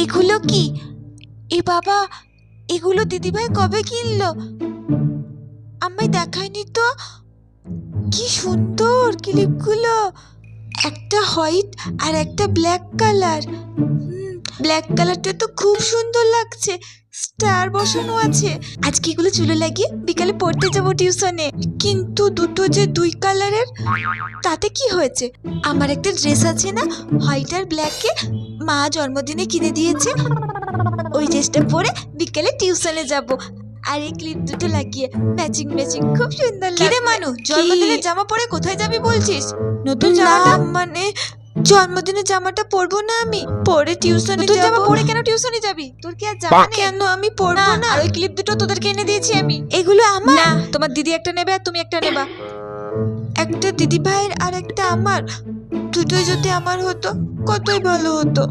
এগুলো কি? এ বাবা, এগুলো দিদিভাই কবে কিনলো? আমায় দেখায়নি তো। কি সুন্দর ক্লিপগুলো, একটা হোয়াইট আর একটা ব্ল্যাক কালার। ব্ল্যাক কালারটা তো খুব সুন্দর লাগছে, স্টার বসানো আছে। আজকে এগুলো চুলে লাগিয়ে বিকালে পড়তে যাবো টিউশনে। কিন্তু দুটো যে দুই কালারের, তাতে কি হয়েছে? আমার একটা ড্রেস আছে না, হোয়াইট আর ব্ল্যাকে, মা জন্মদিনে কিনে দিয়েছে। ওই ড্রেসটা পরে বিকেলে টিউশনে যাব। আর এই ক্লিপ দুটো লাগিয়ে ম্যাচিং ম্যাচিং খুব সুন্দর লাগবে। কিরে মানু, জন্মদিনের জামা পরে কোথায় যাবি বলছিস? নতুন জামাটা? মানে জন্মদিনের জামাটা পরবো না আমি, পরে টিউশনে যাব। জামা পরে কেন টিউশনে যাবি? তোর কি আর জামা নেই? কেন আমি পরবো না? আর ওই ক্লিপ দুটো তোদেরকে এনে দিয়েছি আমি। এগুলো আমার না, তোমার দিদি একটা নেবে আর তুমি একটা নেবা। একটা দিদি ভাইয়ের আর একটা আমার, দুটোই যদি আমার হতো কতই ভালো হতো।